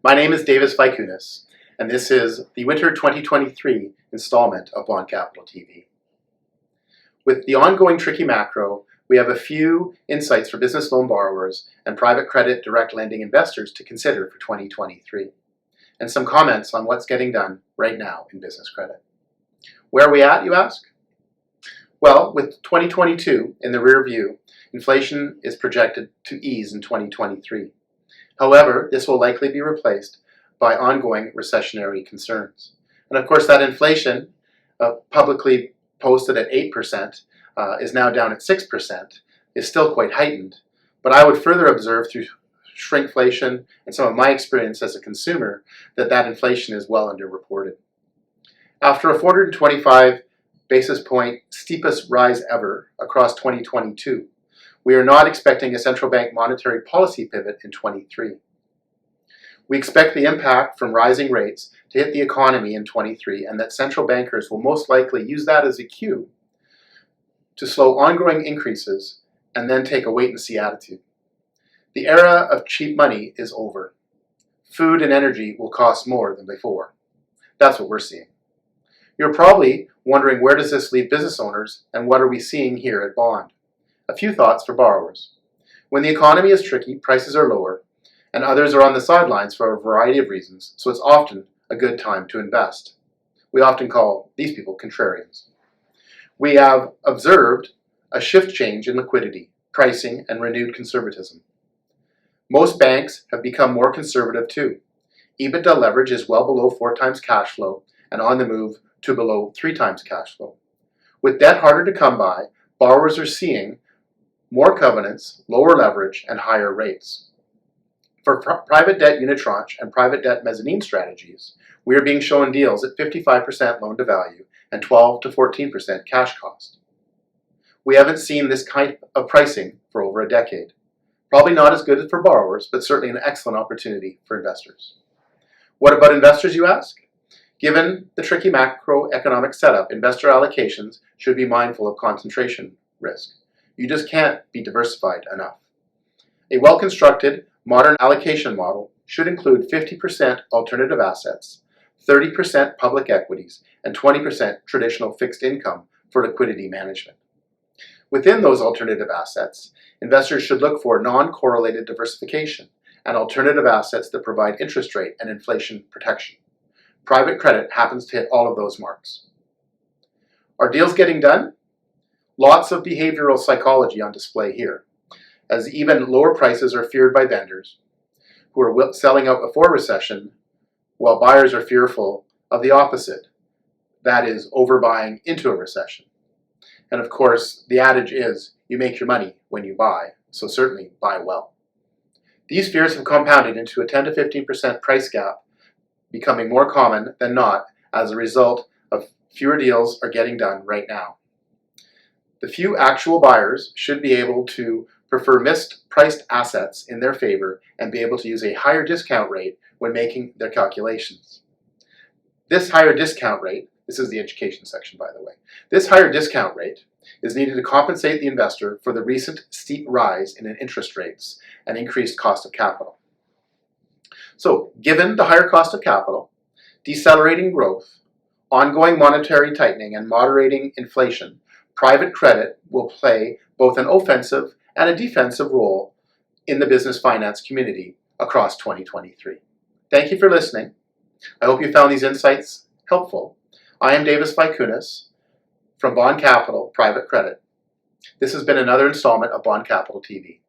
My name is Davis Vaitkunas, and this is the Winter 2023 installment of Bond Capital TV. With the ongoing tricky macro, we have a few insights for business loan borrowers and private credit direct lending investors to consider for 2023, and some comments on what's getting done right now in business credit. Where are we at, you ask? Well, with 2022 in the rear view, inflation is projected to ease in 2023. However, this will likely be replaced by ongoing recessionary concerns. And of course, that inflation, publicly posted at 8%, is now down at 6%, is still quite heightened. But I would further observe through shrinkflation and some of my experience as a consumer that inflation is well underreported. After a 425 basis point steepest rise ever across 2022, we are not expecting a central bank monetary policy pivot in 23. We expect the impact from rising rates to hit the economy in 23, and that central bankers will most likely use that as a cue to slow ongoing increases and then take a wait-and-see attitude. The era of cheap money is over. Food and energy will cost more than before. That's what we're seeing. You're probably wondering, where does this leave business owners and what are we seeing here at Bond? A few thoughts for borrowers. When the economy is tricky, prices are lower, and others are on the sidelines for a variety of reasons, so it's often a good time to invest. We often call these people contrarians. We have observed a shift change in liquidity, pricing, and renewed conservatism. Most banks have become more conservative too. EBITDA leverage is well below 4 times cash flow and on the move to below 3 times cash flow. With debt harder to come by, borrowers are seeing more covenants, lower leverage, and higher rates. For private debt unitranche and private debt mezzanine strategies, we are being shown deals at 55% loan to value and 12 to 14% cash cost. We haven't seen this kind of pricing for over a decade. Probably not as good for borrowers, but certainly an excellent opportunity for investors. What about investors, you ask? Given the tricky macroeconomic setup, investor allocations should be mindful of concentration risk. You just can't be diversified enough. A well-constructed, modern allocation model should include 50% alternative assets, 30% public equities, and 20% traditional fixed income for liquidity management. Within those alternative assets, investors should look for non-correlated diversification and alternative assets that provide interest rate and inflation protection. Private credit happens to hit all of those marks. Are deals getting done? Lots of behavioral psychology on display here, as even lower prices are feared by vendors who are selling out before recession, while buyers are fearful of the opposite, that is, overbuying into a recession. And of course, the adage is, you make your money when you buy, so certainly buy well. These fears have compounded into a 10 to 15% price gap, becoming more common than not as a result of fewer deals are getting done right now. The few actual buyers should be able to prefer mispriced assets in their favor and be able to use a higher discount rate when making their calculations. This higher discount rate, this is the education section by the way, this higher discount rate is needed to compensate the investor for the recent steep rise in interest rates and increased cost of capital. So, given the higher cost of capital, decelerating growth, ongoing monetary tightening, and moderating inflation, private credit will play both an offensive and a defensive role in the business finance community across 2023. Thank you for listening. I hope you found these insights helpful. I am Davis Vaitkunas from Bond Capital Private Credit. This has been another installment of Bond Capital TV.